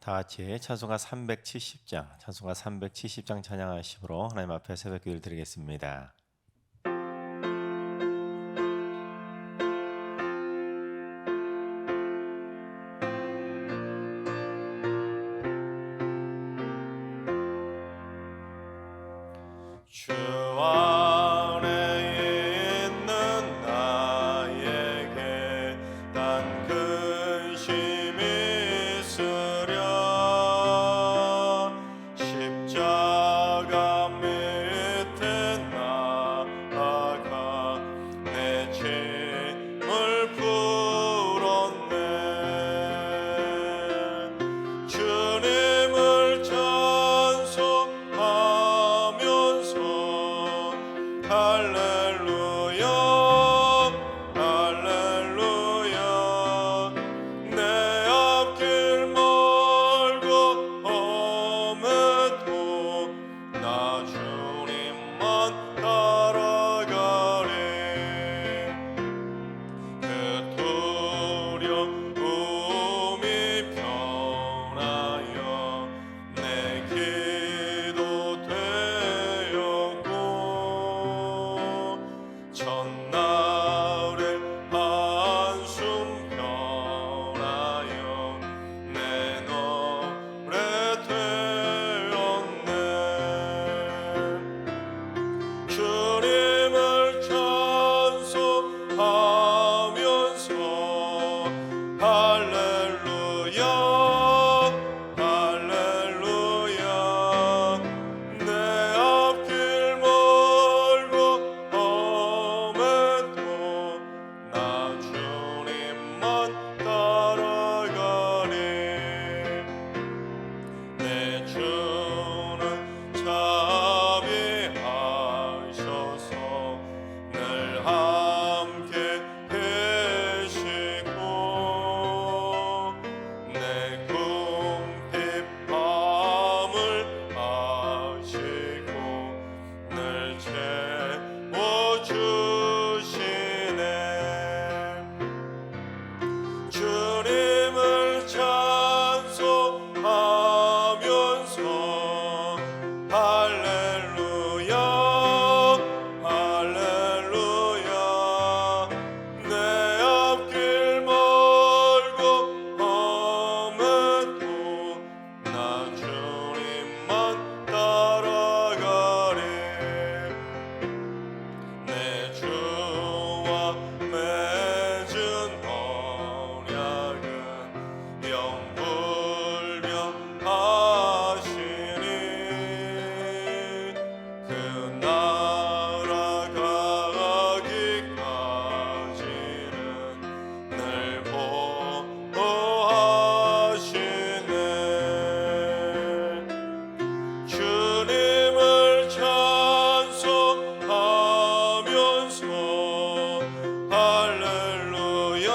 다 같이 찬송가 370장, 찬송가 370장 찬양하심으로 하나님 앞에 새벽 기도를 드리겠습니다. 주 안에 있는 나에게 단 근심이 있으랴 십자가 밑에 나아가 내 짐을 풀었네 주님을 찬송하면서 할렐루야 할렐루야 내 앞길 멀고 험해도 나 주님만 따라가리 그 두려움이 변하여 내 기도 되었고 첫날의 한숨 변하여 내 노래 되었네 주님을 찬송하면서 할렐루야 할렐루야 내 앞길 멀고 험해도 나 주님만 따라가리 내 주는 자비하셔서 늘 함께 계시고 내 궁핍함을 아시고 늘 채워주시네 주님을 찬송하면서 할렐루야 할렐루야 내 앞길 멀고 험해도 나 주님만 따라가리 내 주와 맺은 언약은 영불변하시니 그 나라 가기까지는 늘 보호하시네 주님을 찬송하면서 할렐루야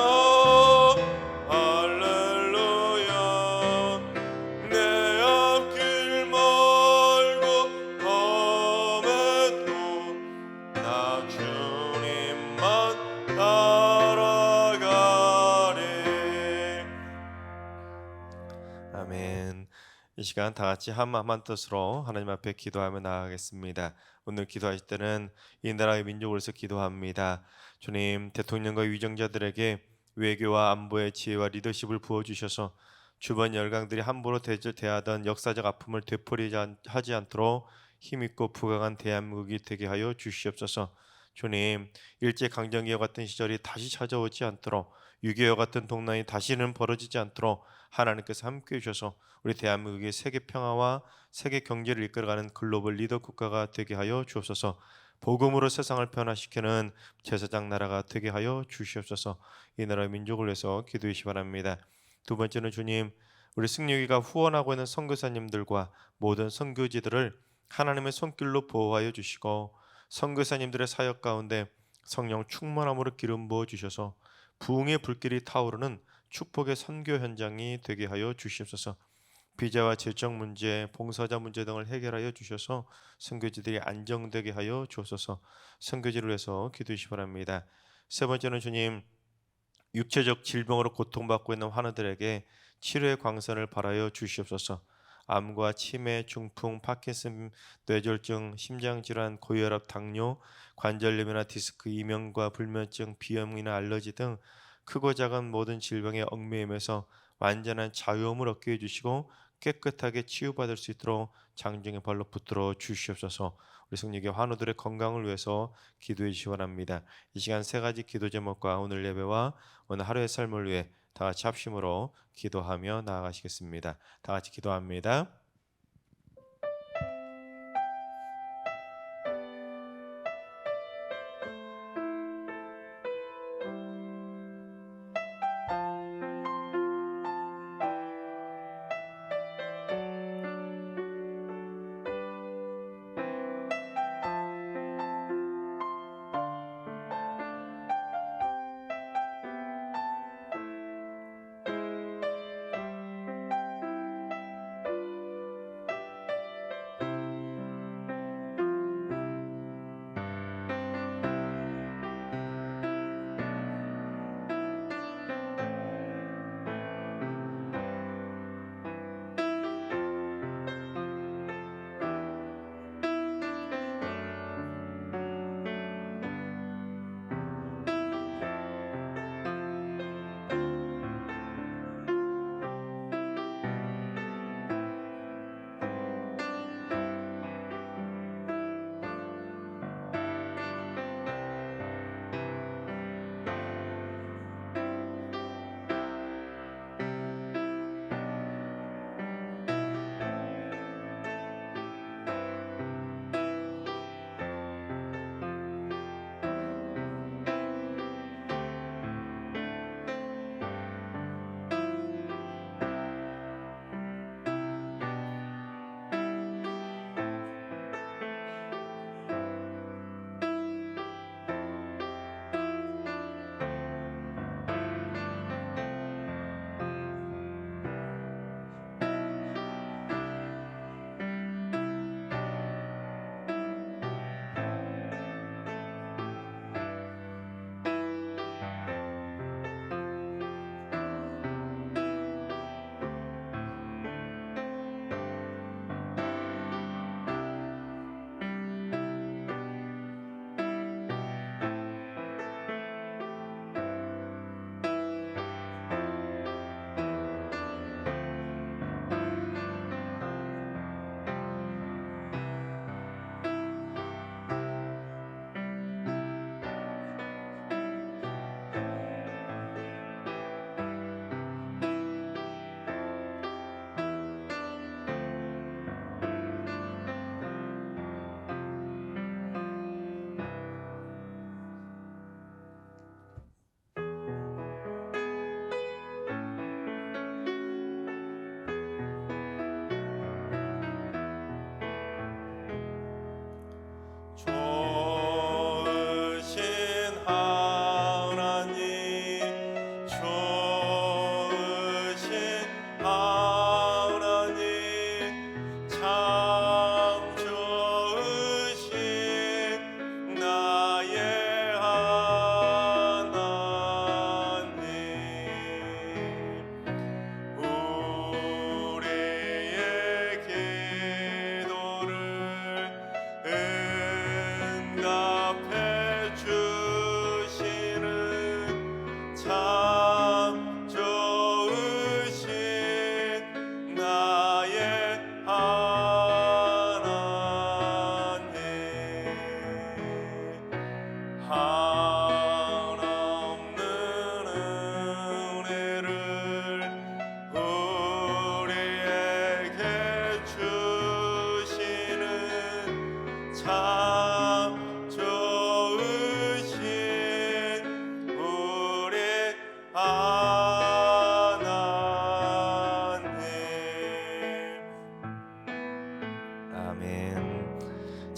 할렐루야 내 앞길 멀고 험해도 나 주님만 따라가리 아멘. 이 시간 다 같이 한 마음 한 뜻으로 하나님 앞에 기도하며 나아가겠습니다. 오늘 기도하실 때는 이 나라의 민족을 위해서 기도합니다. 주님, 대통령과 위정자들에게 외교와 안보의 지혜와 리더십을 부어주셔서 주변 열강들이 함부로 대하던 역사적 아픔을 되풀이하지 않도록 힘있고 부강한 대한민국이 되게 하여 주시옵소서. 주님, 일제강점기와 같은 시절이 다시 찾아오지 않도록 6.25 같은 동란이 다시는 벌어지지 않도록 하나님께서 함께해 주셔서 우리 대한민국의 세계 평화와 세계 경제를 이끌어가는 글로벌 리더 국가가 되게 하여 주옵소서. 복음으로 세상을 변화시키는 제사장 나라가 되게 하여 주시옵소서. 이 나라의 민족을 위해서 기도하시 바랍니다. 두 번째는 주님, 우리 승려기가 후원하고 있는 선교사님들과 모든 선교지들을 하나님의 손길로 보호하여 주시고 선교사님들의 사역 가운데 성령 충만함으로 기름 부어 주셔서 부흥의 불길이 타오르는 축복의 선교 현장이 되게 하여 주시옵소서. 비자와 재정 문제, 봉사자 문제 등을 해결하여 주셔서 선교지들이 안정되게 하여 주옵소서. 선교지를 위해서 기도하시 바랍니다. 세 번째는 주님, 육체적 질병으로 고통받고 있는 환우들에게 치료의 광선을 발하여 주시옵소서. 암과 치매, 중풍, 파킨슨, 뇌졸중, 심장질환, 고혈압, 당뇨, 관절염이나 디스크, 이명과 불면증, 비염이나 알러지 등 크고 작은 모든 질병에 얽매임에서 완전한 자유함을 얻게 해주시고 깨끗하게 치유받을 수 있도록 장중의 발로 붙들어 주시옵소서. 우리 성령의 환우들의 건강을 위해서 기도해 주시기 바랍니다. 이 시간 세 가지 기도 제목과 오늘 예배와 오늘 하루의 삶을 위해 다 같이 합심으로 기도하며 나아가시겠습니다. 다 같이 기도합니다.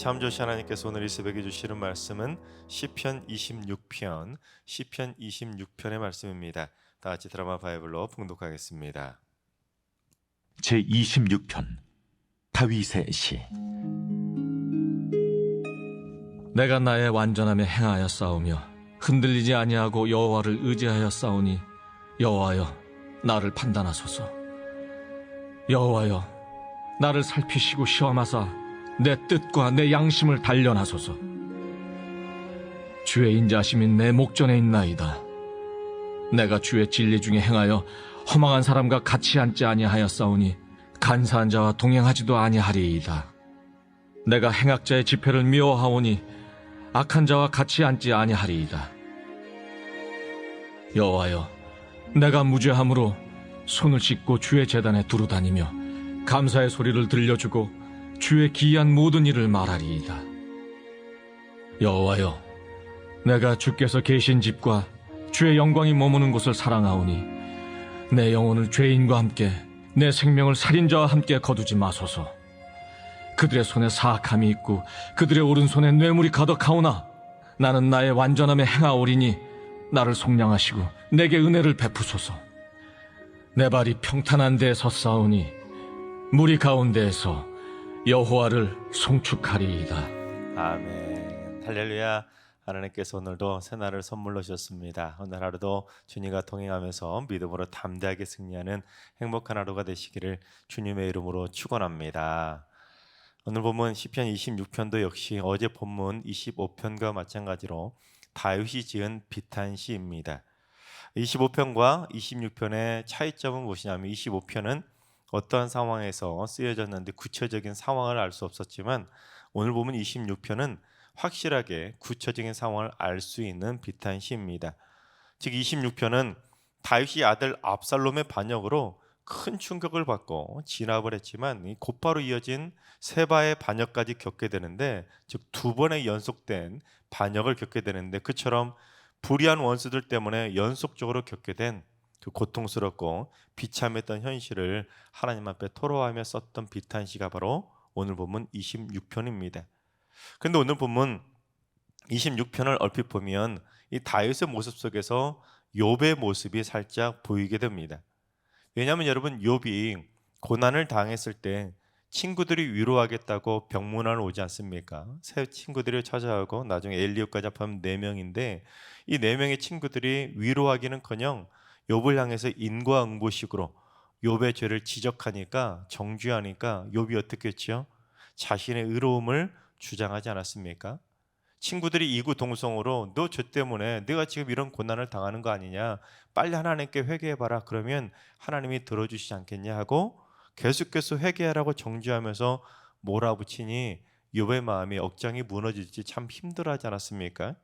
참 좋으신 하나님께서 오늘 이 새벽에 주시는 말씀은 시편 26편의 말씀입니다. 다 같이 드라마 바이블로 봉독하겠습니다. 제26편 다윗의 시. 내가 나의 완전함에 행하여 싸우며 흔들리지 아니하고 여호와를 의지하여 싸우니 여호와여 나를 판단하소서. 여호와여 나를 살피시고 시험하사 내 뜻과 내 양심을 단련하소서. 주의 인자심이 내 목전에 있나이다. 내가 주의 진리 중에 행하여 허망한 사람과 같이 앉지 아니하였사오니 간사한 자와 동행하지도 아니하리이다. 내가 행악자의 집회를 미워하오니 악한 자와 같이 앉지 아니하리이다. 여호와여 내가 무죄함으로 손을 씻고 주의 제단에 두루 다니며 감사의 소리를 들려주고 주의 기이한 모든 일을 말하리이다. 여호와여 내가 주께서 계신 집과 주의 영광이 머무는 곳을 사랑하오니 내 영혼을 죄인과 함께 내 생명을 살인자와 함께 거두지 마소서. 그들의 손에 사악함이 있고 그들의 오른손에 뇌물이 가득하오나 나는 나의 완전함에 행하오리니 나를 속량하시고 내게 은혜를 베푸소서. 내 발이 평탄한 데에 섰사오니 무리 가운데에서 여호와를 송축하리이다. 아멘. 할렐루야. 하나님께서 오늘도 새날을 선물로 주셨습니다. 오늘 하루도 주님과 동행하면서 믿음으로 담대하게 승리하는 행복한 하루가 되시기를 주님의 이름으로 축원합니다. 오늘 본문 시편 26편도 역시 어제 본문 25편과 마찬가지로 다윗이 지은 비탄시입니다. 25편과 26편의 차이점은 무엇이냐면 25편은 어떠한 상황에서 쓰여졌는데 구체적인 상황을 알 수 없었지만 오늘 보면 26편은 확실하게 구체적인 상황을 알 수 있는 비탄시입니다. 즉 26편은 다윗이 아들 압살롬의 반역으로 큰 충격을 받고 진압을 했지만 곧바로 이어진 세바의 반역까지 겪게 되는데, 즉 두 번의 연속된 반역을 겪게 되는데, 그처럼 불의한 원수들 때문에 연속적으로 겪게 된 그 고통스럽고 비참했던 현실을 하나님 앞에 토로하며 썼던 비탄시가 바로 오늘 본문 26편입니다. 근데 오늘 본문 26편을 얼핏 보면 이 다윗의 모습 속에서 욥의 모습이 살짝 보이게 됩니다. 왜냐하면 여러분, 욥이 고난을 당했을 때 친구들이 위로하겠다고 병문안을 오지 않습니까? 새 친구들이 찾아오고 나중에 엘리압까지 합하면 4명인데 이 4명의 친구들이 위로하기는커녕 욥을 향해서 인과응보식으로 욥의 죄를 지적하니까, 정죄하니까 욥이 어떻게 했지요? 자신의 의로움을 주장하지 않았습니까? 친구들이 이구동성으로 너 죄 때문에 내가 지금 이런 고난을 당하는 거 아니냐, 빨리 하나님께 회개해봐라, 그러면 하나님이 들어주시지 않겠냐 하고 계속해서 회개하라고 정죄하면서 몰아붙이니 욥의 마음이 억장이 무너지지 참 힘들어하지 않았습니까?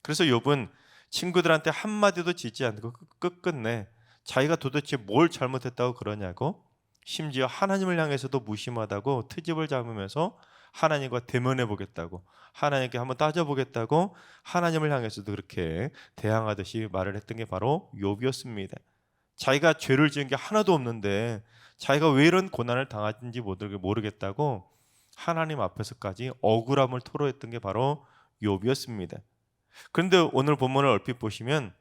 그래서 욥은 친구들한테 한마디도 짓지 않고 끝끝내 자기가 도대체 뭘 잘못했다고 그러냐고, 심지어 하나님을 향해서도 무심하다고 트집을 잡으면서 하나님과 대면해 보겠다고, 하나님께 한번 따져보겠다고 하나님을 향해서도 그렇게 대항하듯이 말을 했던 게 바로 욥이었습니다. 자기가 죄를 지은 게 하나도 없는데 자기가 왜 이런 고난을 당하는지 모르겠다고 하나님 앞에서까지 억울함을 토로했던 게 바로 욥이었습니다. 그런데 오늘 본문을 얼핏 보시면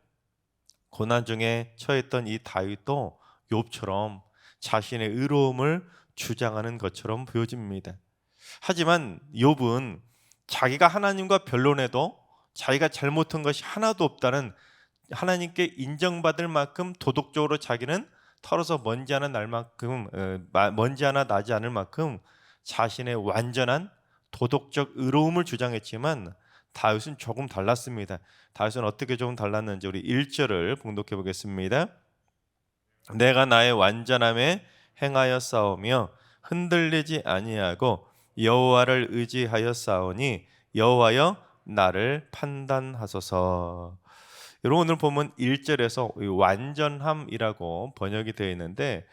고난 중에 처했던 이 다윗도 욥처럼 자신의 의로움을 주장하는 것처럼 보여집니다. 하지만 욥은 자기가 하나님과 변론해도 자기가 잘못한 것이 하나도 없다는, 하나님께 인정받을 만큼 도덕적으로 자기는 털어서 먼지 하나 나지 않을 만큼 자신의 완전한 도덕적 의로움을 주장했지만 다윗은 조금 달랐습니다. 다윗은 어떻게 조금 달랐는지 우리 1절을 봉독해 보겠습니다. 내가 나의 완전함에 행하여 싸우며 흔들리지 아니하고 여호와를 의지하여 싸우니 여호와여 나를 판단하소서. 여러분, 오늘 보면 1절에서 완전함이라고 번역이 되어 있는데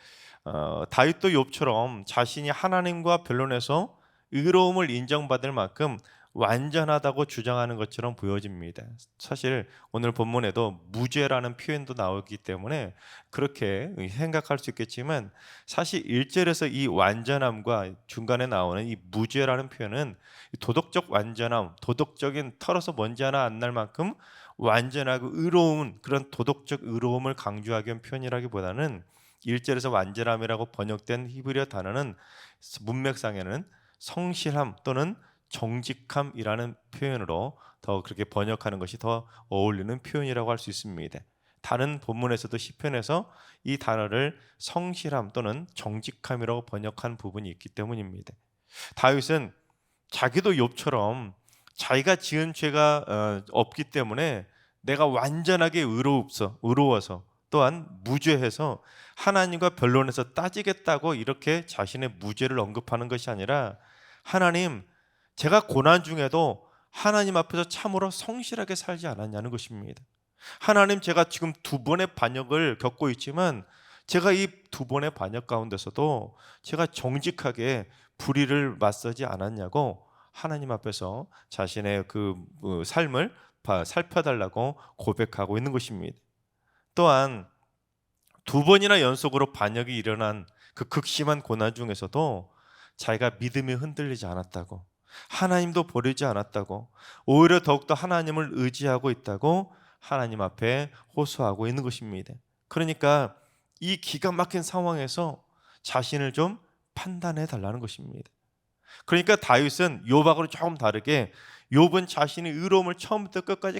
다윗도 욥처럼 자신이 하나님과 변론해서 의로움을 인정받을 만큼 완전하다고 주장하는 것처럼 보여집니다. 사실 오늘 본문에도 무죄라는 표현도 나오기 때문에 그렇게 생각할 수 있겠지만, 사실 1절에서 이 완전함과 중간에 나오는 이 무죄라는 표현은 도덕적 완전함, 도덕적인 털어서 먼지 하나 안 날 만큼 완전하고 의로운 그런 도덕적 의로움을 강조하기 위한 표현이라기보다는 1절에서 완전함이라고 번역된 히브리어 단어는 문맥상에는 성실함 또는 정직함이라는 표현으로 더 그렇게 번역하는 것이 더 어울리는 표현이라고 할 수 있습니다. 다른 본문에서도 시편에서 이 단어를 성실함 또는 정직함이라고 번역한 부분이 있기 때문입니다. 다윗은 자기도 욥처럼 자기가 지은 죄가 없기 때문에 내가 완전하게 의로워서 또한 무죄해서 하나님과 변론해서 따지겠다고 이렇게 자신의 무죄를 언급하는 것이 아니라, 하나님, 제가 고난 중에도 하나님 앞에서 참으로 성실하게 살지 않았냐는 것입니다. 하나님, 제가 지금 2번의 반역을 겪고 있지만 제가 이 2번의 반역 가운데서도 제가 정직하게 불의를 맞서지 않았냐고 하나님 앞에서 자신의 그 삶을 살펴달라고 고백하고 있는 것입니다. 또한 2번이나 연속으로 반역이 일어난 그 극심한 고난 중에서도 자기가 믿음이 흔들리지 않았다고, 하나님도 버리지 않았다고, 오히려 더욱더 하나님을 의지하고 있다고 하나님 앞에 호소하고 있는 것입니다. 그러니까 이 기가 막힌 상황에서 자신을 좀 판단해 달라는 것입니다. 그러니까 다윗은 욥하고는 조금 다르게, 욥은 자신의 의로움을 처음부터 끝까지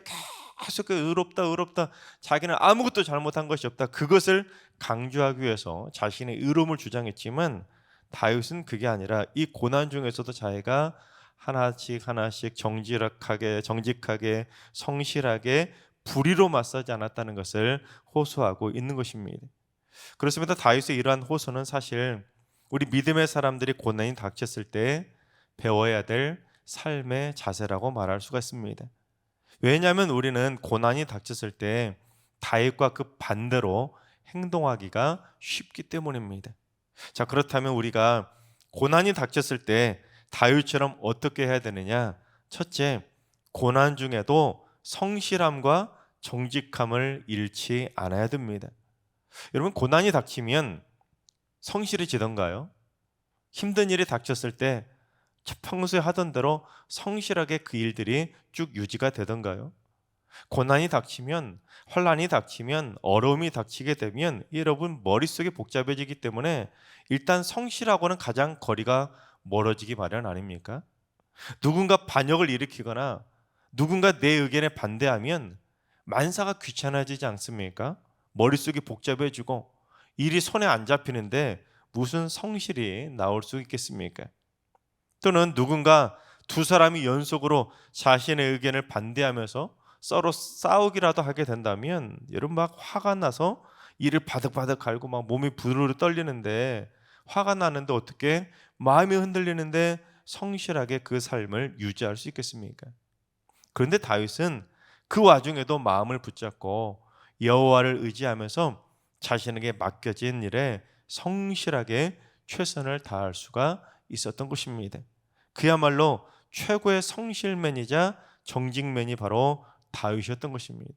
계속 의롭다 자기는 아무것도 잘못한 것이 없다, 그것을 강조하기 위해서 자신의 의로움을 주장했지만, 다윗은 그게 아니라 이 고난 중에서도 자기가 하나씩 정직하게 성실하게 불의로 맞서지 않았다는 것을 호소하고 있는 것입니다. 그렇습니다. 다윗의 이러한 호소는 사실 우리 믿음의 사람들이 고난이 닥쳤을 때 배워야 될 삶의 자세라고 말할 수가 있습니다. 왜냐하면 우리는 고난이 닥쳤을 때 다윗과 그 반대로 행동하기가 쉽기 때문입니다. 자, 그렇다면 우리가 고난이 닥쳤을 때 다윗처럼 어떻게 해야 되느냐? 첫째, 고난 중에도 성실함과 정직함을 잃지 않아야 됩니다. 여러분, 고난이 닥치면 성실해지던가요? 힘든 일이 닥쳤을 때 평소에 하던 대로 성실하게 그 일들이 쭉 유지가 되던가요? 고난이 닥치면, 환난이 닥치면, 어려움이 닥치게 되면 여러분 머릿속이 복잡해지기 때문에 일단 성실하고는 가장 거리가 멀어지기 마련 아닙니까? 누군가 반역을 일으키거나 누군가 내 의견에 반대하면 만사가 귀찮아지지 않습니까? 머릿속이 복잡해지고 일이 손에 안 잡히는데 무슨 성실이 나올 수 있겠습니까? 또는 누군가 2사람이 연속으로 자신의 의견을 반대하면서 서로 싸우기라도 하게 된다면 여러분 막 화가 나서 이를 바득바득 갈고 막 몸이 부르르 떨리는데, 화가 나는데 어떻게 마음이 흔들리는데 성실하게 그 삶을 유지할 수 있겠습니까? 그런데 다윗은 그 와중에도 마음을 붙잡고 여호와를 의지하면서 자신에게 맡겨진 일에 성실하게 최선을 다할 수가 있었던 것입니다. 그야말로 최고의 성실맨이자 정직맨이 바로 다윗이었던 것입니다.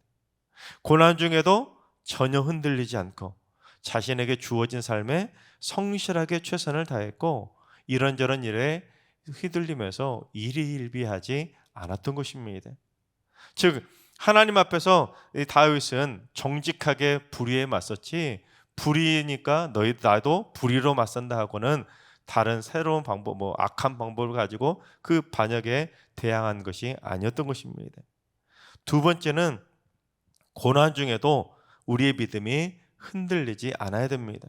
고난 중에도 전혀 흔들리지 않고 자신에게 주어진 삶에 성실하게 최선을 다했고, 이런저런 일에 휘둘리면서 일희일비하지 않았던 것입니다. 즉, 하나님 앞에서 이 다윗은 정직하게 불의에 맞섰지, 불의니까 나도 불의로 맞선다 하고는 다른 새로운 방법, 악한 방법을 가지고 그 반역에 대항한 것이 아니었던 것입니다. 2번째는 고난 중에도 우리의 믿음이 흔들리지 않아야 됩니다.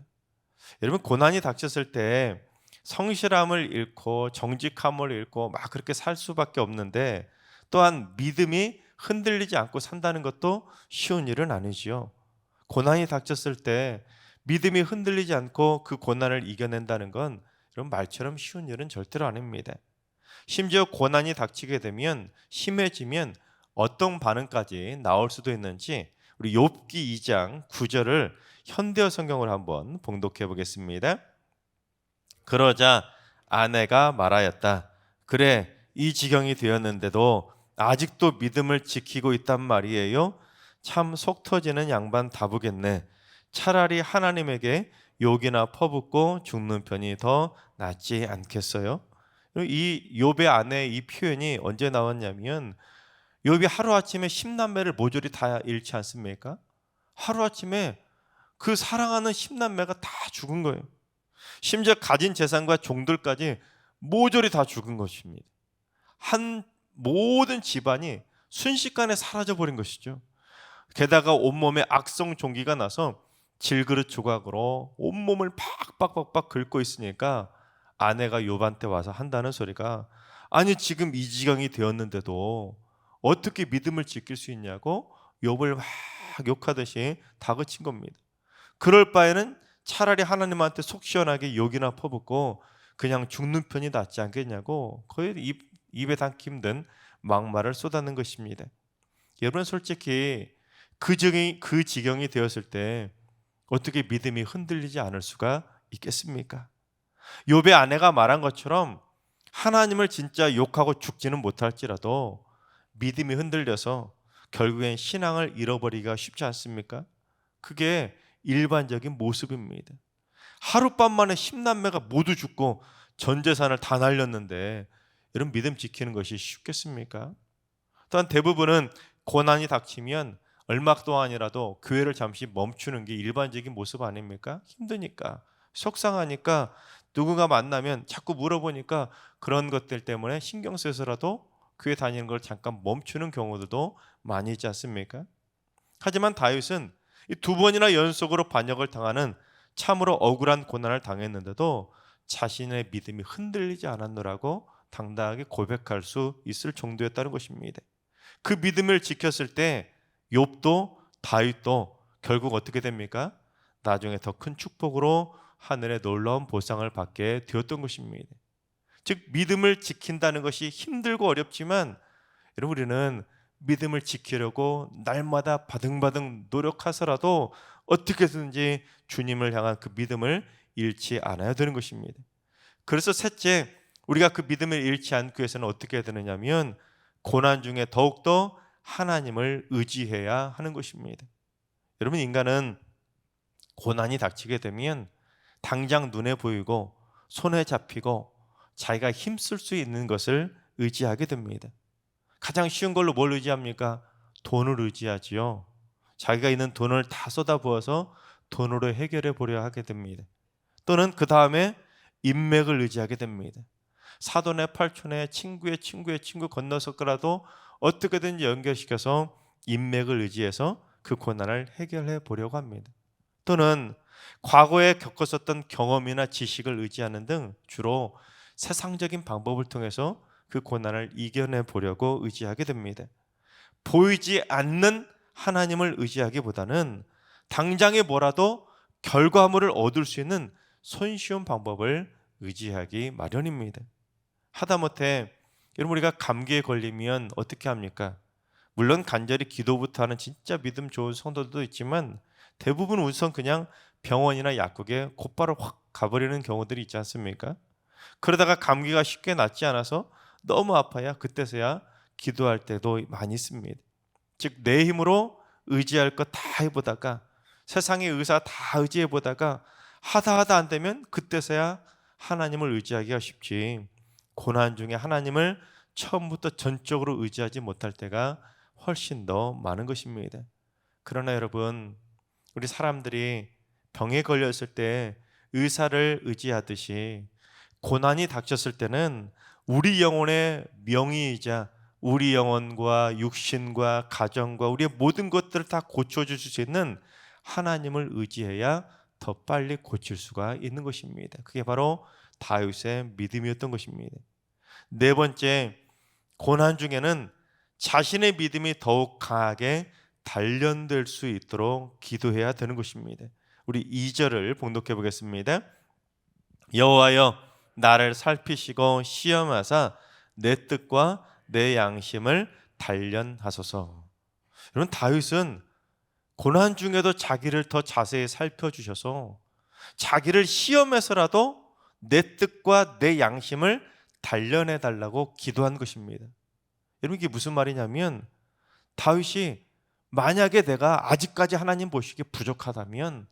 여러분, 고난이 닥쳤을 때 성실함을 잃고 정직함을 잃고 막 그렇게 살 수밖에 없는데, 또한 믿음이 흔들리지 않고 산다는 것도 쉬운 일은 아니지요. 고난이 닥쳤을 때 믿음이 흔들리지 않고 그 고난을 이겨낸다는 건 이런 말처럼 쉬운 일은 절대로 아닙니다. 심지어 고난이 닥치게 되면, 심해지면 어떤 반응까지 나올 수도 있는지 우리 욥기 2장 9절을 현대어 성경을 한번 봉독해 보겠습니다. 그러자 아내가 말하였다. 그래, 이 지경이 되었는데도 아직도 믿음을 지키고 있단 말이에요. 참 속 터지는 양반 다부겠네. 차라리 하나님에게 욕이나 퍼붓고 죽는 편이 더 낫지 않겠어요? 이 욥의 아내의 이 표현이 언제 나왔냐면, 욥이 하루아침에 10남매를 모조리 다 잃지 않습니까? 하루아침에 그 사랑하는 10남매가 다 죽은 거예요. 심지어 가진 재산과 종들까지 모조리 다 죽은 것입니다. 한 모든 집안이 순식간에 사라져 버린 것이죠. 게다가 온몸에 악성 종기가 나서 질그릇 조각으로 온몸을 팍팍팍팍 긁고 있으니까 아내가 욥한테 와서 한다는 소리가, 아니 지금 이 지경이 되었는데도 어떻게 믿음을 지킬 수 있냐고 욥을 막 욕하듯이 다그친 겁니다. 그럴 바에는 차라리 하나님한테 속 시원하게 욕이나 퍼붓고 그냥 죽는 편이 낫지 않겠냐고 거의 입에 담기 힘든 막말을 쏟아낸 것입니다. 여러분 솔직히 그 지경이 되었을 때 어떻게 믿음이 흔들리지 않을 수가 있겠습니까? 욥의 아내가 말한 것처럼 하나님을 진짜 욕하고 죽지는 못할지라도 믿음이 흔들려서 결국엔 신앙을 잃어버리기가 쉽지 않습니까? 그게 일반적인 모습입니다. 하룻밤 만에 10남매가 모두 죽고 전 재산을 다 날렸는데 이런 믿음 지키는 것이 쉽겠습니까? 또한 대부분은 고난이 닥치면 얼마 동안이라도 교회를 잠시 멈추는 게 일반적인 모습 아닙니까? 힘드니까, 속상하니까, 누군가 만나면 자꾸 물어보니까 그런 것들 때문에 신경 쓰여서라도 교회 다니는 걸 잠깐 멈추는 경우들도 많이 있지 않습니까? 하지만 다윗은 이 두 번이나 연속으로 반역을 당하는 참으로 억울한 고난을 당했는데도 자신의 믿음이 흔들리지 않았노라고 당당하게 고백할 수 있을 정도였다는 것입니다. 그 믿음을 지켰을 때 욥도 다윗도 결국 어떻게 됩니까? 나중에 더 큰 축복으로 하늘의 놀라운 보상을 받게 되었던 것입니다. 즉 믿음을 지킨다는 것이 힘들고 어렵지만 여러분 우리는 믿음을 지키려고 날마다 바등바등 노력하서라도 어떻게든지 주님을 향한 그 믿음을 잃지 않아야 되는 것입니다. 그래서 셋째, 우리가 그 믿음을 잃지 않기 위해서는 어떻게 해야 되느냐면 고난 중에 더욱더 하나님을 의지해야 하는 것입니다. 여러분 인간은 고난이 닥치게 되면 당장 눈에 보이고 손에 잡히고 자기가 힘쓸 수 있는 것을 의지하게 됩니다. 가장 쉬운 걸로 뭘 의지합니까? 돈을 의지하지요. 자기가 있는 돈을 다 쏟아부어서 돈으로 해결해 보려 하게 됩니다. 또는 그 다음에 인맥을 의지하게 됩니다. 사돈의 팔촌의 친구의 친구의 친구 건너서라도 어떻게든지 연결시켜서 인맥을 의지해서 그 고난을 해결해 보려고 합니다. 또는 과거에 겪었었던 경험이나 지식을 의지하는 등 주로 세상적인 방법을 통해서 그 고난을 이겨내 보려고 의지하게 됩니다. 보이지 않는 하나님을 의지하기보다는 당장에 뭐라도 결과물을 얻을 수 있는 손쉬운 방법을 의지하기 마련입니다. 하다못해 여러분 우리가 감기에 걸리면 어떻게 합니까? 물론 간절히 기도부터 하는 진짜 믿음 좋은 성도들도 있지만 대부분 우선 그냥 병원이나 약국에 곧바로 확 가버리는 경우들이 있지 않습니까? 그러다가 감기가 쉽게 낫지 않아서 너무 아파야 그때서야 기도할 때도 많이 있습니다. 즉 내 힘으로 의지할 것 다 해보다가 세상의 의사 다 의지해보다가 하다 안 되면 그때서야 하나님을 의지하기가 쉽지 고난 중에 하나님을 처음부터 전적으로 의지하지 못할 때가 훨씬 더 많은 것입니다. 그러나 여러분 우리 사람들이 병에 걸렸을 때 의사를 의지하듯이 고난이 닥쳤을 때는 우리 영혼의 명의이자 우리 영혼과 육신과 가정과 우리의 모든 것들을 다 고쳐주실 수 있는 하나님을 의지해야 더 빨리 고칠 수가 있는 것입니다. 그게 바로 다윗의 믿음이었던 것입니다. 네 번째, 고난 중에는 자신의 믿음이 더욱 강하게 단련될 수 있도록 기도해야 되는 것입니다. 우리 2절을 봉독해 보겠습니다. 여호와여 나를 살피시고 시험하사 내 뜻과 내 양심을 단련하소서. 여러분 다윗은 고난 중에도 자기를 더 자세히 살펴주셔서 자기를 시험해서라도 내 뜻과 내 양심을 단련해 달라고 기도한 것입니다. 여러분 이게 무슨 말이냐면 다윗이 만약에 내가 아직까지 하나님 보시기에 부족하다면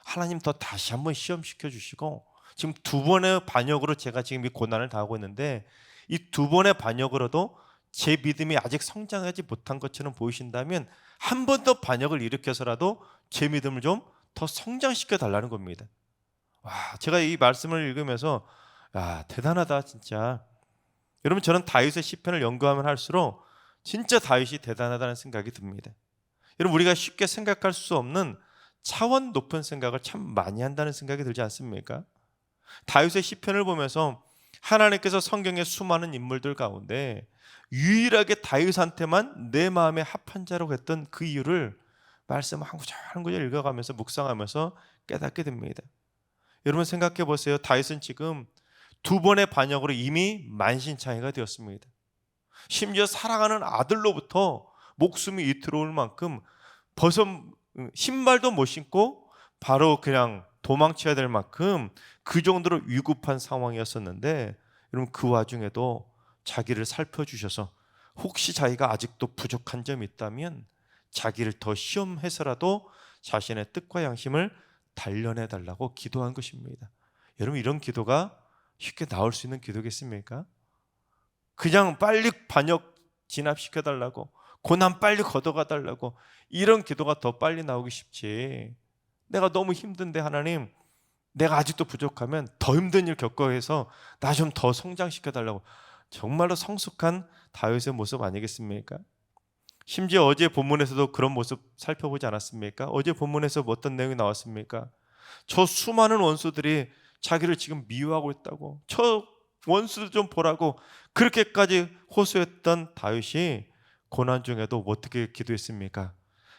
하나님 더 다시 한번 시험시켜 주시고 지금 두 번의 반역으로 제가 지금 이 고난을 당하고 있는데 이 두 번의 반역으로도 제 믿음이 아직 성장하지 못한 것처럼 보이신다면 한 번 더 반역을 일으켜서라도 제 믿음을 좀 더 성장시켜 달라는 겁니다. 와, 제가 이 말씀을 읽으면서 야, 대단하다 진짜. 여러분, 저는 다윗의 시편을 연구하면 할수록 진짜 다윗이 대단하다는 생각이 듭니다. 여러분, 우리가 쉽게 생각할 수 없는 차원 높은 생각을 참 많이 한다는 생각이 들지 않습니까? 다윗의 시편을 보면서 하나님께서 성경의 수많은 인물들 가운데 유일하게 다윗한테만 내 마음에 합한 자라고 했던 그 이유를 말씀 한 구절 한 구절 읽어가면서 묵상하면서 깨닫게 됩니다. 여러분, 생각해 보세요. 다윗은 지금 2번의 반역으로 이미 만신창이가 되었습니다. 심지어 사랑하는 아들로부터 목숨이 이틀어올 만큼 벗어 신발도 못 신고 바로 그냥 도망쳐야 될 만큼 그 정도로 위급한 상황이었었는데, 여러분, 그 와중에도 자기를 살펴주셔서 혹시 자기가 아직도 부족한 점이 있다면 자기를 더 시험해서라도 자신의 뜻과 양심을 단련해 달라고 기도한 것입니다. 여러분, 이런 기도가 쉽게 나올 수 있는 기도겠습니까? 그냥 빨리 반역 진압시켜 달라고, 고난 빨리 걷어가 달라고, 이런 기도가 더 빨리 나오기 쉽지, 내가 너무 힘든데 하나님, 내가 아직도 부족하면 더 힘든 일 겪어 해서 나 좀 더 성장시켜 달라고, 정말로 성숙한 다윗의 모습 아니겠습니까? 심지어 어제 본문에서도 그런 모습 살펴보지 않았습니까? 어제 본문에서 어떤 내용이 나왔습니까? 저 수많은 원수들이 자기를 지금 미워하고 있다고, 저 원수들 좀 보라고 그렇게까지 호소했던 다윗이 고난 중에도 어떻게 기도했습니까?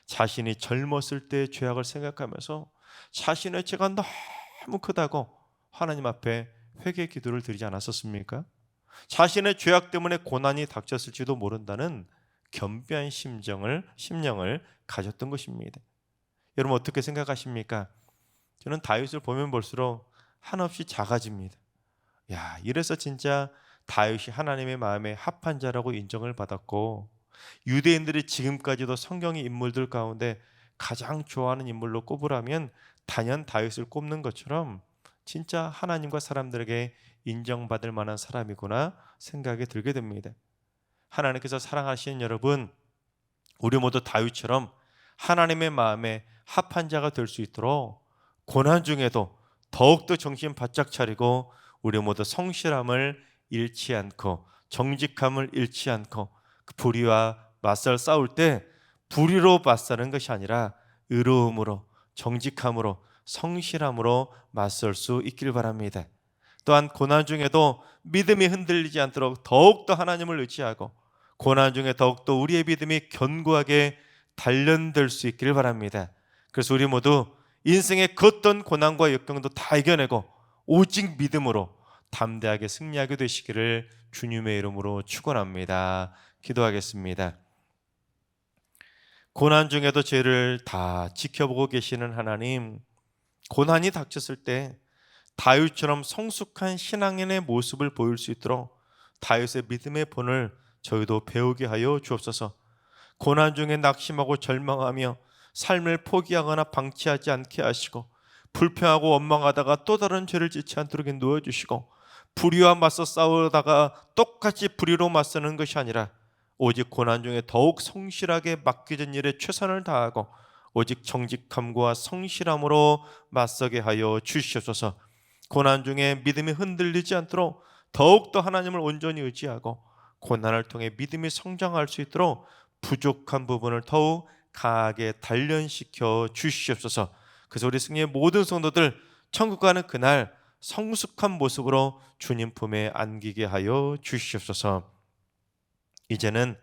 자신이 젊었을 때의 죄악을 생각하면서 자신의 죄가 너무 크다고 하나님 앞에 회개 기도를 드리지 않았었습니까? 자신의 죄악 때문에 고난이 닥쳤을지도 모른다는 겸비한 심령을 가졌던 것입니다. 여러분, 어떻게 생각하십니까? 저는 다윗을 보면 볼수록 한없이 작아집니다. 야, 이래서 진짜 다윗이 하나님의 마음에 합한 자라고 인정을 받았고, 유대인들이 지금까지도 성경의 인물들 가운데 가장 좋아하는 인물로 꼽으라면 단연 다윗을 꼽는 것처럼 진짜 하나님과 사람들에게 인정받을 만한 사람이구나 생각이 들게 됩니다. 하나님께서 사랑하시는 여러분, 우리 모두 다윗처럼 하나님의 마음에 합한 자가 될 수 있도록 고난 중에도 더욱더 정신 바짝 차리고 우리 모두 성실함을 잃지 않고 정직함을 잃지 않고 그 불의와 맞설 싸울 때 불의로 맞서는 것이 아니라 의로움으로, 정직함으로, 성실함으로 맞설 수 있길 바랍니다. 또한 고난 중에도 믿음이 흔들리지 않도록 더욱더 하나님을 의지하고 고난 중에 더욱더 우리의 믿음이 견고하게 단련될 수 있기를 바랍니다. 그래서 우리 모두 인생의 어떤 고난과 역경도 다 이겨내고 오직 믿음으로 담대하게 승리하게 되시기를 주님의 이름으로 축원합니다. 기도하겠습니다. 고난 중에도 죄를 다 지켜보고 계시는 하나님, 고난이 닥쳤을 때 다윗처럼 성숙한 신앙인의 모습을 보일 수 있도록 다윗의 믿음의 본을 저희도 배우게 하여 주옵소서. 고난 중에 낙심하고 절망하며 삶을 포기하거나 방치하지 않게 하시고, 불평하고 원망하다가 또 다른 죄를 짓지 않도록 인도해 주시고, 불의와 맞서 싸우다가 똑같이 불의로 맞서는 것이 아니라 오직 고난 중에 더욱 성실하게 맡겨진 일에 최선을 다하고 오직 정직함과 성실함으로 맞서게 하여 주시옵소서. 고난 중에 믿음이 흔들리지 않도록 더욱더 하나님을 온전히 의지하고 고난을 통해 믿음이 성장할 수 있도록 부족한 부분을 더욱 강하게 단련시켜 주시옵소서. 그래서 우리 승리의 모든 성도들 천국 가는 그날 성숙한 모습으로 주님 품에 안기게 하여 주시옵소서. 이제는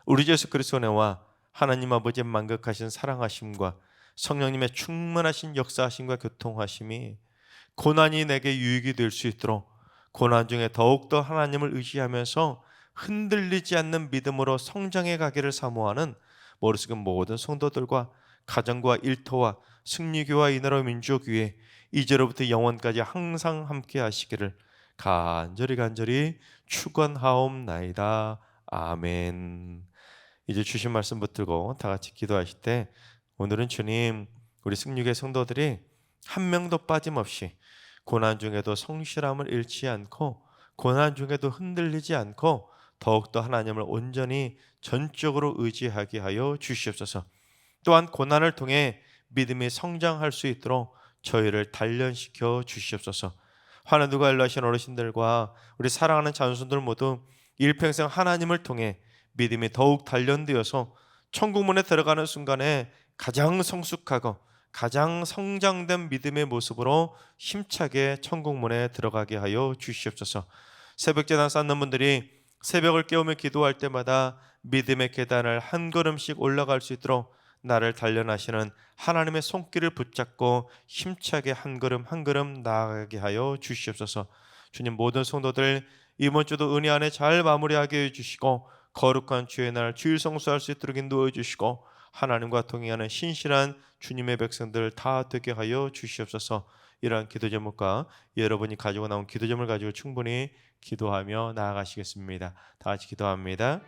우리 주 예수 그리스도의 은혜와 하나님 아버지의 만극하신 사랑하심과 성령님의 충만하신 역사하심과 교통하심이 고난이 내게 유익이 될 수 있도록 고난 중에 더욱더 하나님을 의지하면서 흔들리지 않는 믿음으로 성장해 가기를 사모하는 머릿속의 모든 성도들과 가정과 일터와 승리교와 이 나라 민족 위에 이제로부터 영원까지 항상 함께 하시기를 간절히 축원하옵나이다. 아멘. 이제 주신 말씀 붙들고 다 같이 기도하실 때, 오늘은 주님, 우리 승리교회 성도들이 한 명도 빠짐없이 고난 중에도 성실함을 잃지 않고 고난 중에도 흔들리지 않고 더욱더 하나님을 온전히 전적으로 의지하게 하여 주시옵소서. 또한 고난을 통해 믿음이 성장할 수 있도록 저희를 단련시켜 주시옵소서. 하나님과 일하신 어르신들과 우리 사랑하는 자손들 모두 일평생 하나님을 통해 믿음이 더욱 단련되어서 천국문에 들어가는 순간에 가장 성숙하고 가장 성장된 믿음의 모습으로 힘차게 천국문에 들어가게 하여 주시옵소서. 새벽제단 쌓는 분들이 새벽을 깨우며 기도할 때마다 믿음의 계단을 한 걸음씩 올라갈 수 있도록 나를 단련하시는 하나님의 손길을 붙잡고 힘차게 한 걸음 한 걸음 나아가게 하여 주시옵소서. 주님, 모든 성도들 이번 주도 은혜 안에 잘 마무리하게 해주시고 거룩한 주의 날 주일 성수할 수 있도록 인도해 주시고 하나님과 동행하는 신실한 주님의 백성들 다 되게 하여 주시옵소서. 이러한 기도 제목과 여러분이 가지고 나온 기도 제목을 가지고 충분히 기도하며 나아가시겠습니다. 다 같이 기도합니다.